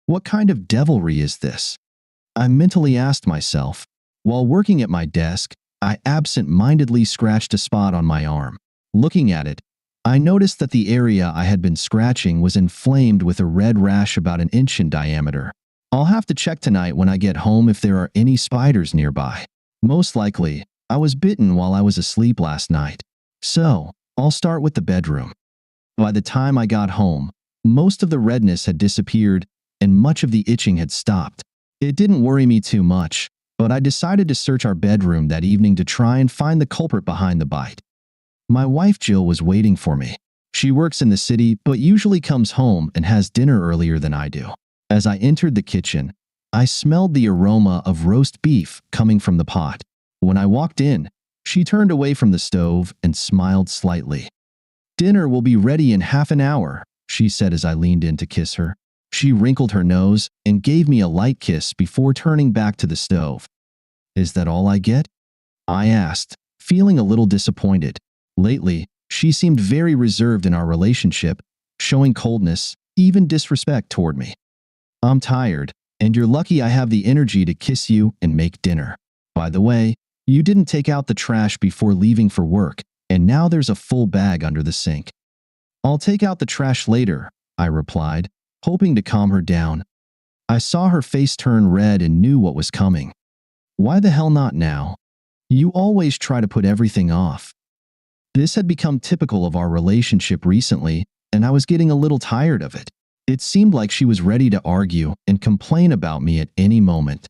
What kind of devilry is this? I mentally asked myself. While working at my desk, I absent-mindedly scratched a spot on my arm. Looking at it, I noticed that the area I had been scratching was inflamed with a red rash about an inch in diameter. I'll have to check tonight when I get home if there are any spiders nearby. Most likely, I was bitten while I was asleep last night. So, I'll start with the bedroom. By the time I got home, most of the redness had disappeared and much of the itching had stopped. It didn't worry me too much, but I decided to search our bedroom that evening to try and find the culprit behind the bite. My wife Jill was waiting for me. She works in the city but usually comes home and has dinner earlier than I do. As I entered the kitchen, I smelled the aroma of roast beef coming from the pot. When I walked in, she turned away from the stove and smiled slightly. "Dinner will be ready in half an hour," she said as I leaned in to kiss her. She wrinkled her nose and gave me a light kiss before turning back to the stove. "Is that all I get?" I asked, feeling a little disappointed. Lately, she seemed very reserved in our relationship, showing coldness, even disrespect toward me. "I'm tired, and you're lucky I have the energy to kiss you and make dinner. By the way, you didn't take out the trash before leaving for work, and now there's a full bag under the sink." "I'll take out the trash later," I replied, hoping to calm her down. I saw her face turn red and knew what was coming. "Why the hell not now? You always try to put everything off." This had become typical of our relationship recently, and I was getting a little tired of it. It seemed like she was ready to argue and complain about me at any moment.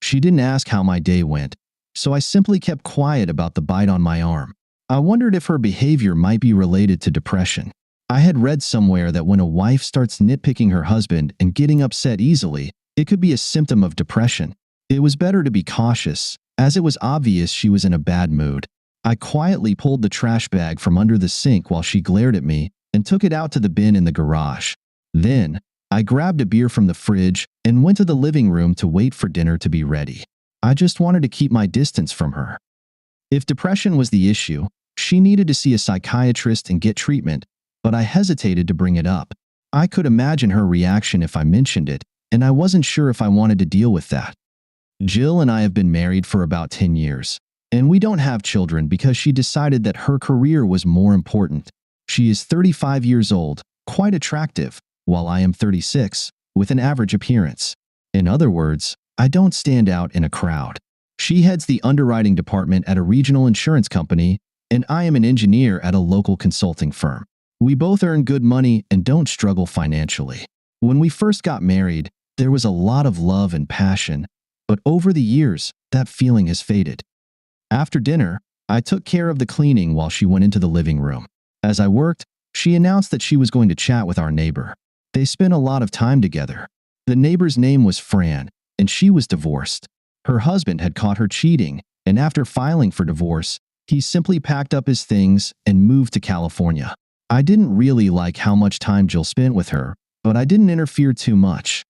She didn't ask how my day went, so I simply kept quiet about the bite on my arm. I wondered if her behavior might be related to depression. I had read somewhere that when a wife starts nitpicking her husband and getting upset easily, it could be a symptom of depression. It was better to be cautious, as it was obvious she was in a bad mood. I quietly pulled the trash bag from under the sink while she glared at me and took it out to the bin in the garage. Then, I grabbed a beer from the fridge and went to the living room to wait for dinner to be ready. I just wanted to keep my distance from her. If depression was the issue, she needed to see a psychiatrist and get treatment, but I hesitated to bring it up. I could imagine her reaction if I mentioned it, and I wasn't sure if I wanted to deal with that. Jill and I have been married for about 10 years, and we don't have children because she decided that her career was more important. She is 35 years old, quite attractive, while I am 36, with an average appearance. In other words, I don't stand out in a crowd. She heads the underwriting department at a regional insurance company, and I am an engineer at a local consulting firm. We both earn good money and don't struggle financially. When we first got married, there was a lot of love and passion, but over the years, that feeling has faded. After dinner, I took care of the cleaning while she went into the living room. As I worked, she announced that she was going to chat with our neighbor. They spent a lot of time together. The neighbor's name was Fran, and she was divorced. Her husband had caught her cheating, and after filing for divorce, he simply packed up his things and moved to California. I didn't really like how much time Jill spent with her, but I didn't interfere too much.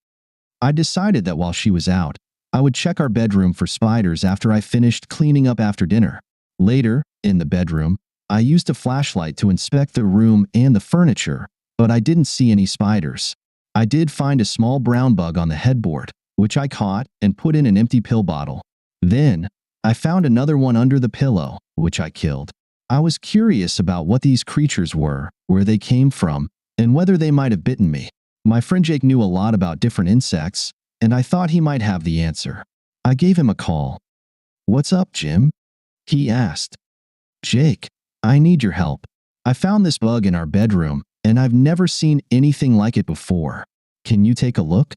I decided that while she was out, I would check our bedroom for spiders after I finished cleaning up after dinner. Later, in the bedroom, I used a flashlight to inspect the room and the furniture, but I didn't see any spiders. I did find a small brown bug on the headboard, which I caught and put in an empty pill bottle. Then, I found another one under the pillow, which I killed. I was curious about what these creatures were, where they came from, and whether they might have bitten me. My friend Jake knew a lot about different insects, and I thought he might have the answer. I gave him a call. "What's up, Jim?" he asked. "Jake, I need your help. I found this bug in our bedroom, and I've never seen anything like it before. Can you take a look?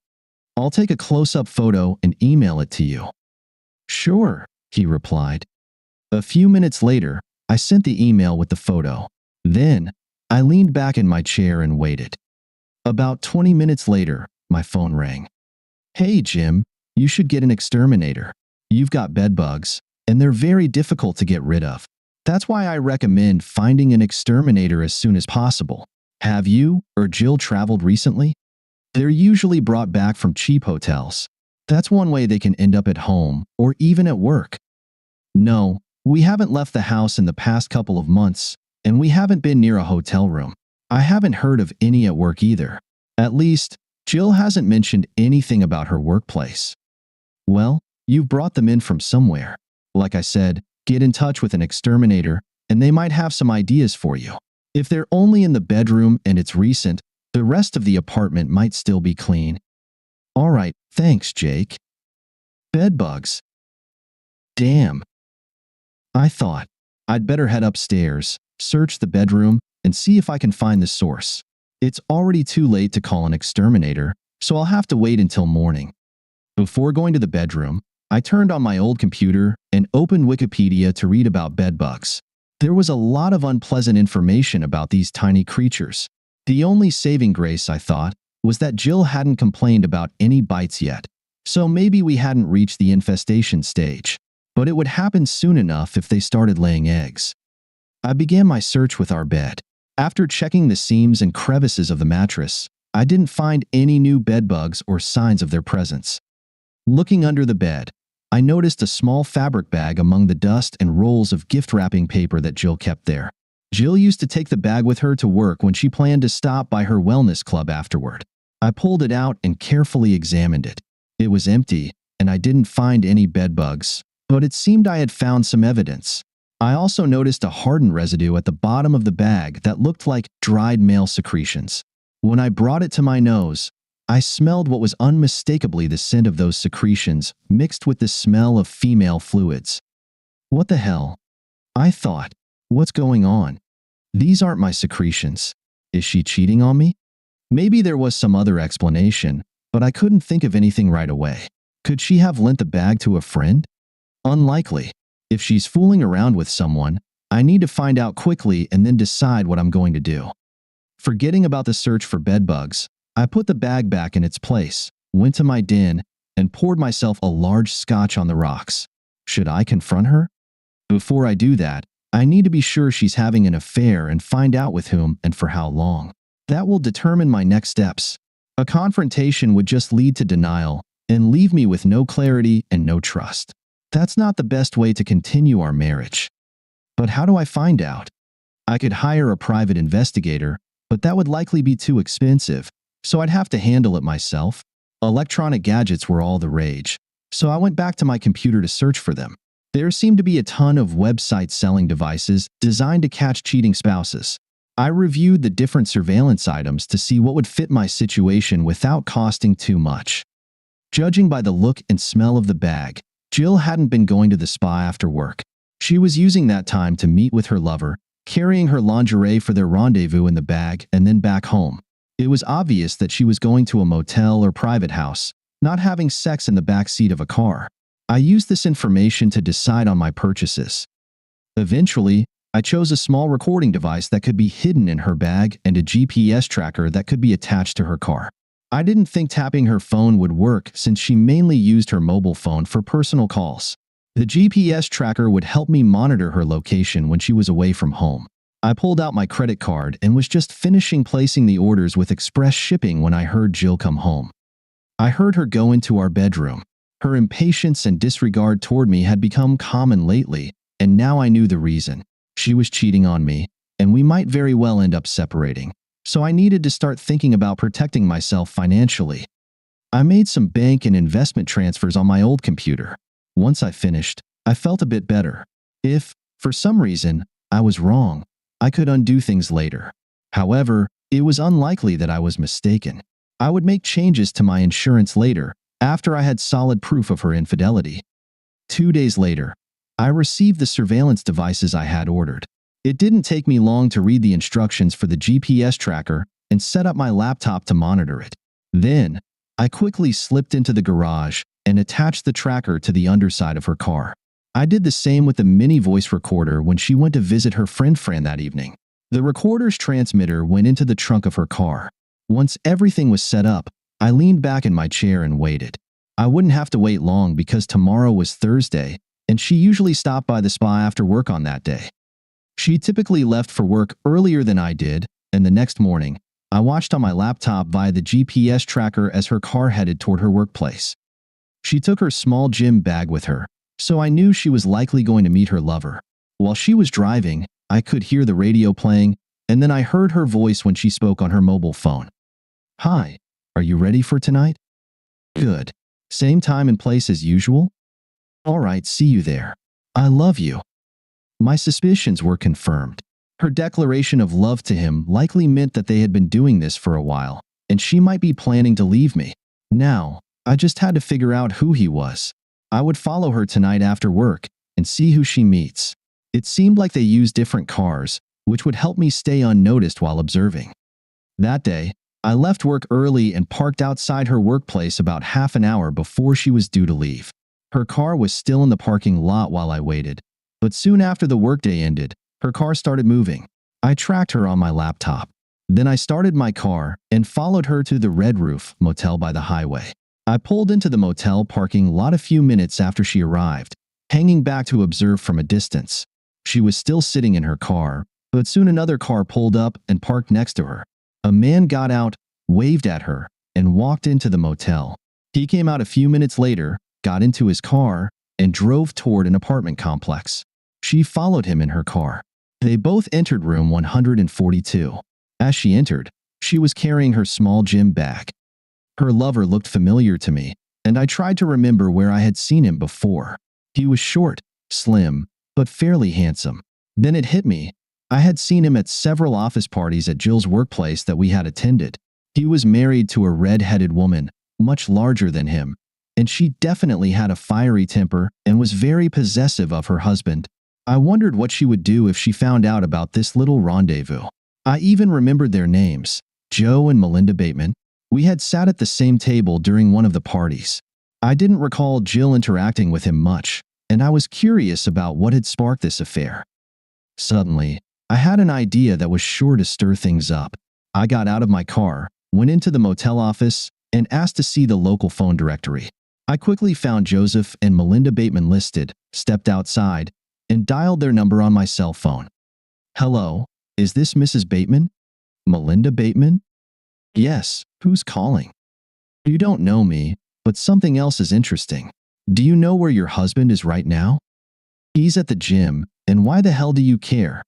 I'll take a close-up photo and email it to you." "Sure," he replied. A few minutes later, I sent the email with the photo. Then, I leaned back in my chair and waited. About 20 minutes later, my phone rang. "Hey, Jim, you should get an exterminator. You've got bed bugs, and they're very difficult to get rid of. That's why I recommend finding an exterminator as soon as possible. Have you or Jill traveled recently? They're usually brought back from cheap hotels. That's one way they can end up at home or even at work." "No, we haven't left the house in the past couple of months, and we haven't been near a hotel room. I haven't heard of any at work either. At least, Jill hasn't mentioned anything about her workplace. Well, you've brought them in from somewhere. Like I said, get in touch with an exterminator, and they might have some ideas for you. If they're only in the bedroom and it's recent, the rest of the apartment might still be clean. All right, thanks, Jake. Bedbugs. Damn. I thought I'd better head upstairs, search the bedroom, and see if I can find the source. It's already too late to call an exterminator, so I'll have to wait until morning. Before going to the bedroom, I turned on my old computer and opened Wikipedia to read about bedbugs. There was a lot of unpleasant information about these tiny creatures. The only saving grace, I thought, was that Jill hadn't complained about any bites yet, so maybe we hadn't reached the infestation stage. But it would happen soon enough if they started laying eggs. I began my search with our bed. After checking the seams and crevices of the mattress, I didn't find any new bedbugs or signs of their presence. Looking under the bed, I noticed a small fabric bag among the dust and rolls of gift wrapping paper that Jill kept there. Jill used to take the bag with her to work when she planned to stop by her wellness club afterward. I pulled it out and carefully examined it. It was empty, and I didn't find any bedbugs, but it seemed I had found some evidence. I also noticed a hardened residue at the bottom of the bag that looked like dried male secretions. When I brought it to my nose, I smelled what was unmistakably the scent of those secretions mixed with the smell of female fluids. What the hell? I thought, what's going on? These aren't my secretions. Is she cheating on me? Maybe there was some other explanation, but I couldn't think of anything right away. Could she have lent the bag to a friend? Unlikely. If she's fooling around with someone, I need to find out quickly and then decide what I'm going to do. Forgetting about the search for bedbugs, I put the bag back in its place, went to my den, and poured myself a large scotch on the rocks. Should I confront her? Before I do that, I need to be sure she's having an affair and find out with whom and for how long. That will determine my next steps. A confrontation would just lead to denial and leave me with no clarity and no trust. That's not the best way to continue our marriage. But how do I find out? I could hire a private investigator, but that would likely be too expensive, so I'd have to handle it myself. Electronic gadgets were all the rage, so I went back to my computer to search for them. There seemed to be a ton of websites selling devices designed to catch cheating spouses. I reviewed the different surveillance items to see what would fit my situation without costing too much. Judging by the look and smell of the bag, Jill hadn't been going to the spa after work. She was using that time to meet with her lover, carrying her lingerie for their rendezvous in the bag and then back home. It was obvious that she was going to a motel or private house, not having sex in the back seat of a car. I used this information to decide on my purchases. Eventually, I chose a small recording device that could be hidden in her bag and a GPS tracker that could be attached to her car. I didn't think tapping her phone would work since she mainly used her mobile phone for personal calls. The GPS tracker would help me monitor her location when she was away from home. I pulled out my credit card and was just finishing placing the orders with express shipping when I heard Jill come home. I heard her go into our bedroom. Her impatience and disregard toward me had become common lately, and now I knew the reason. She was cheating on me, and we might very well end up separating. So I needed to start thinking about protecting myself financially. I made some bank and investment transfers on my old computer. Once I finished, I felt a bit better. If, for some reason, I was wrong, I could undo things later. However, it was unlikely that I was mistaken. I would make changes to my insurance later, after I had solid proof of her infidelity. 2 days later, I received the surveillance devices I had ordered. It didn't take me long to read the instructions for the GPS tracker and set up my laptop to monitor it. Then, I quickly slipped into the garage and attached the tracker to the underside of her car. I did the same with the mini voice recorder when she went to visit her friend Fran that evening. The recorder's transmitter went into the trunk of her car. Once everything was set up, I leaned back in my chair and waited. I wouldn't have to wait long because tomorrow was Thursday, and she usually stopped by the spa after work on that day. She typically left for work earlier than I did, and the next morning, I watched on my laptop via the GPS tracker as her car headed toward her workplace. She took her small gym bag with her, so I knew she was likely going to meet her lover. While she was driving, I could hear the radio playing, and then I heard her voice when she spoke on her mobile phone. "Hi, Are you ready for tonight? Good. Same time and place as usual? All right, see you there. I love you. My suspicions were confirmed. Her declaration of love to him likely meant that they had been doing this for a while, and she might be planning to leave me. Now, I just had to figure out who he was. I would follow her tonight after work and see who she meets. It seemed like they used different cars, which would help me stay unnoticed while observing. That day, I left work early and parked outside her workplace about half an hour before she was due to leave. Her car was still in the parking lot while I waited, but soon after the workday ended, her car started moving. I tracked her on my laptop. Then I started my car and followed her to the Red Roof motel by the highway. I pulled into the motel parking lot a few minutes after she arrived, hanging back to observe from a distance. She was still sitting in her car, but soon another car pulled up and parked next to her. A man got out, waved at her, and walked into the motel. He came out a few minutes later, got into his car, and drove toward an apartment complex. She followed him in her car. They both entered room 142. As she entered, she was carrying her small gym bag. Her lover looked familiar to me, and I tried to remember where I had seen him before. He was short, slim, but fairly handsome. Then it hit me. I had seen him at several office parties at Jill's workplace that we had attended. He was married to a red-headed woman, much larger than him, and she definitely had a fiery temper and was very possessive of her husband. I wondered what she would do if she found out about this little rendezvous. I even remembered their names, Joe and Melinda Bateman. We had sat at the same table during one of the parties. I didn't recall Jill interacting with him much, and I was curious about what had sparked this affair. Suddenly, I had an idea that was sure to stir things up. I got out of my car, went into the motel office, and asked to see the local phone directory. I quickly found Joseph and Melinda Bateman listed, stepped outside, and dialed their number on my cell phone. Hello, is this Mrs. Bateman? Melinda Bateman? Yes, who's calling? You don't know me, but something else is interesting. Do you know where your husband is right now? He's at the gym, and why the hell do you care?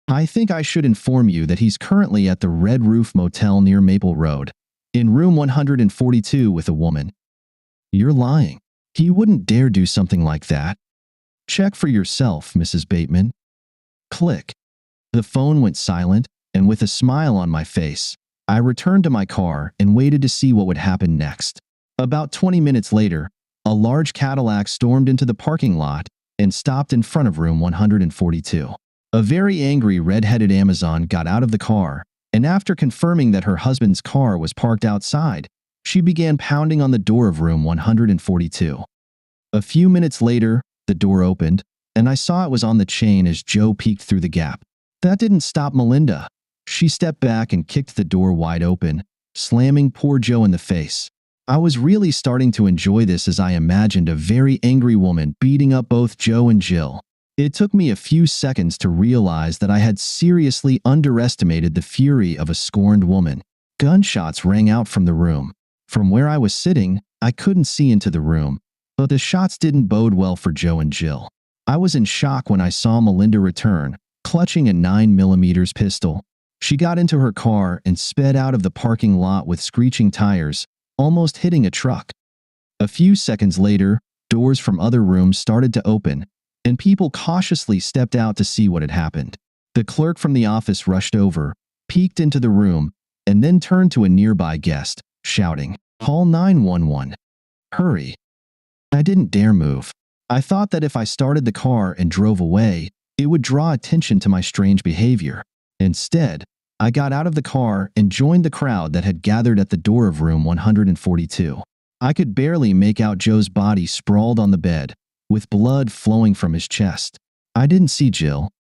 I think I should inform you that he's currently at the Red Roof Motel near Maple Road, in room 142 with a woman. You're lying. He wouldn't dare do something like that. Check for yourself, Mrs. Bateman. Click. The phone went silent, and with a smile on my face, I returned to my car and waited to see what would happen next. About 20 minutes later, a large Cadillac stormed into the parking lot and stopped in front of room 142. A very angry red-headed Amazon got out of the car, and after confirming that her husband's car was parked outside, she began pounding on the door of room 142. A few minutes later, the door opened, and I saw it was on the chain as Joe peeked through the gap. That didn't stop Melinda. She stepped back and kicked the door wide open, slamming poor Joe in the face. I was really starting to enjoy this as I imagined a very angry woman beating up both Joe and Jill. It took me a few seconds to realize that I had seriously underestimated the fury of a scorned woman. Gunshots rang out from the room. From where I was sitting, I couldn't see into the room, but the shots didn't bode well for Joe and Jill. I was in shock when I saw Melinda return, clutching a 9mm pistol. She got into her car and sped out of the parking lot with screeching tires, almost hitting a truck. A few seconds later, doors from other rooms started to open, and people cautiously stepped out to see what had happened. The clerk from the office rushed over, peeked into the room, and then turned to a nearby guest, shouting, "Call 911. Hurry." I didn't dare move. I thought that if I started the car and drove away, it would draw attention to my strange behavior. Instead, I got out of the car and joined the crowd that had gathered at the door of room 142. I could barely make out Joe's body sprawled on the bed, with blood flowing from his chest. I didn't see Jill.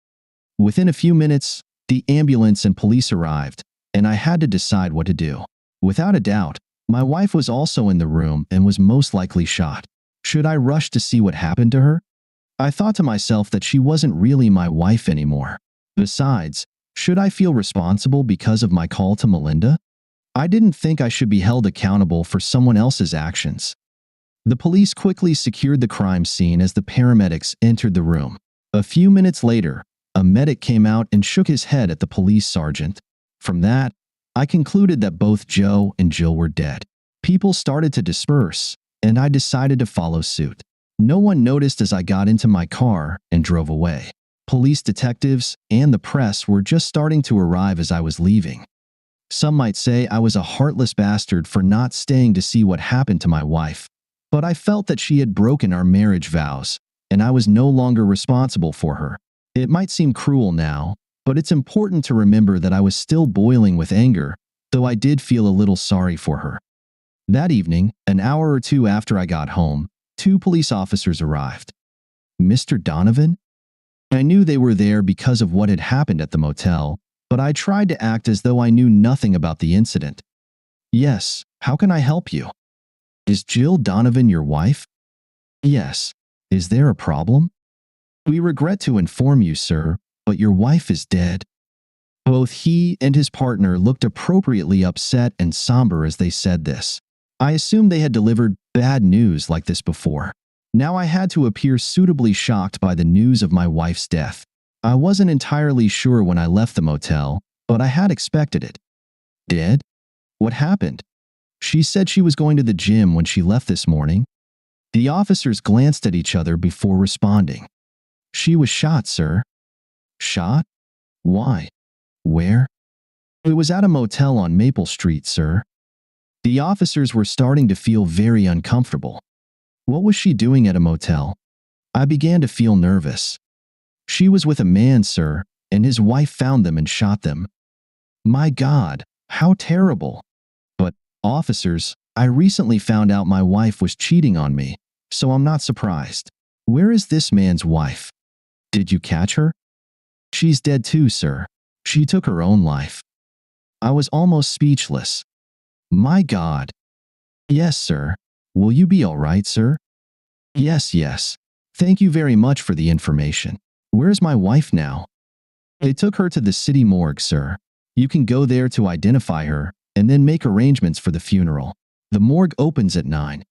Within a few minutes, the ambulance and police arrived, and I had to decide what to do. Without a doubt, my wife was also in the room and was most likely shot. Should I rush to see what happened to her? I thought to myself that she wasn't really my wife anymore. Besides, should I feel responsible because of my call to Melinda? I didn't think I should be held accountable for someone else's actions. The police quickly secured the crime scene as the paramedics entered the room. A few minutes later, a medic came out and shook his head at the police sergeant. From that, I concluded that both Joe and Jill were dead. People started to disperse, and I decided to follow suit. No one noticed as I got into my car and drove away. Police detectives and the press were just starting to arrive as I was leaving. Some might say I was a heartless bastard for not staying to see what happened to my wife, but I felt that she had broken our marriage vows, and I was no longer responsible for her. It might seem cruel now, but it's important to remember that I was still boiling with anger, though I did feel a little sorry for her. That evening, an hour or two after I got home, 2 police officers arrived. Mr. Donovan? I knew they were there because of what had happened at the motel, but I tried to act as though I knew nothing about the incident. Yes, how can I help you? Is Jill Donovan your wife? Yes. Is there a problem? We regret to inform you, sir, but your wife is dead. Both he and his partner looked appropriately upset and somber as they said this. I assumed they had delivered bad news like this before. Now I had to appear suitably shocked by the news of my wife's death. I wasn't entirely sure when I left the motel, but I had expected it. Dead? What happened? She said she was going to the gym when she left this morning. The officers glanced at each other before responding. She was shot, sir. Shot? Why? Where? It was at a motel on Maple Street, sir. The officers were starting to feel very uncomfortable. What was she doing at a motel? I began to feel nervous. She was with a man, sir, and his wife found them and shot them. My God, how terrible. But, officers, I recently found out my wife was cheating on me, so I'm not surprised. Where is this man's wife? Did you catch her? She's dead too, sir. She took her own life. I was almost speechless. My God. Yes, sir. Will you be all right, sir? Yes, yes. Thank you very much for the information. Where's my wife now? They took her to the city morgue, sir. You can go there to identify her and then make arrangements for the funeral. The morgue opens at 9.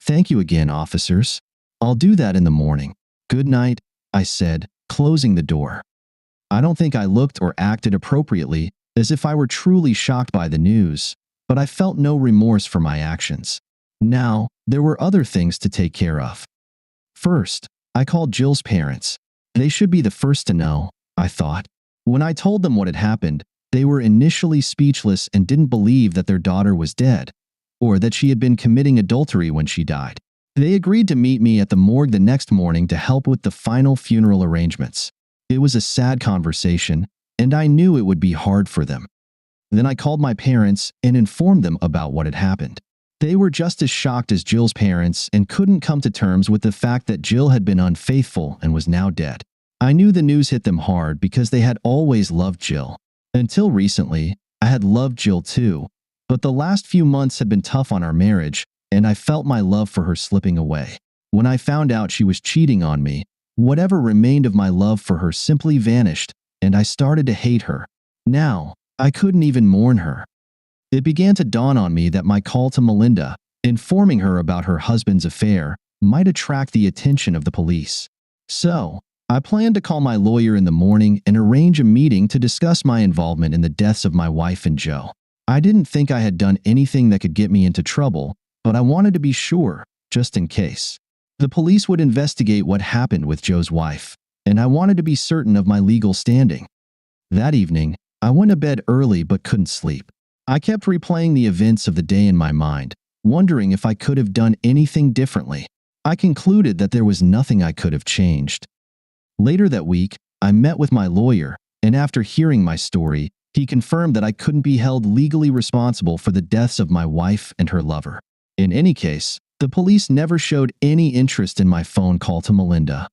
Thank you again, officers. I'll do that in the morning. Good night, I said, closing the door. I don't think I looked or acted appropriately, as if I were truly shocked by the news, but I felt no remorse for my actions. Now, there were other things to take care of. First, I called Jill's parents. They should be the first to know, I thought. When I told them what had happened, they were initially speechless and didn't believe that their daughter was dead, or that she had been committing adultery when she died. They agreed to meet me at the morgue the next morning to help with the final funeral arrangements. It was a sad conversation, and I knew it would be hard for them. Then I called my parents and informed them about what had happened. They were just as shocked as Jill's parents and couldn't come to terms with the fact that Jill had been unfaithful and was now dead. I knew the news hit them hard because they had always loved Jill. Until recently, I had loved Jill too, but the last few months had been tough on our marriage, and I felt my love for her slipping away. When I found out she was cheating on me, whatever remained of my love for her simply vanished, and I started to hate her. Now, I couldn't even mourn her. It began to dawn on me that my call to Melinda, informing her about her husband's affair, might attract the attention of the police. So, I planned to call my lawyer in the morning and arrange a meeting to discuss my involvement in the deaths of my wife and Joe. I didn't think I had done anything that could get me into trouble, but I wanted to be sure, just in case. The police would investigate what happened with Joe's wife, and I wanted to be certain of my legal standing. That evening, I went to bed early but couldn't sleep. I kept replaying the events of the day in my mind, wondering if I could have done anything differently. I concluded that there was nothing I could have changed. Later that week, I met with my lawyer, and after hearing my story, he confirmed that I couldn't be held legally responsible for the deaths of my wife and her lover. In any case, the police never showed any interest in my phone call to Melinda.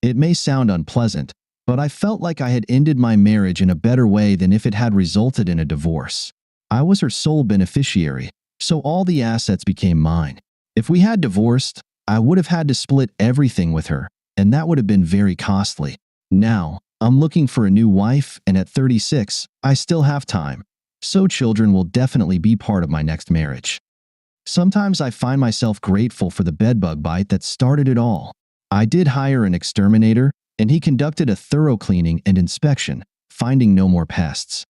It may sound unpleasant, but I felt like I had ended my marriage in a better way than if it had resulted in a divorce. I was her sole beneficiary, so all the assets became mine. If we had divorced, I would have had to split everything with her, and that would have been very costly. Now, I'm looking for a new wife, and at 36, I still have time, so children will definitely be part of my next marriage. Sometimes I find myself grateful for the bedbug bite that started it all. I did hire an exterminator, and he conducted a thorough cleaning and inspection, finding no more pests.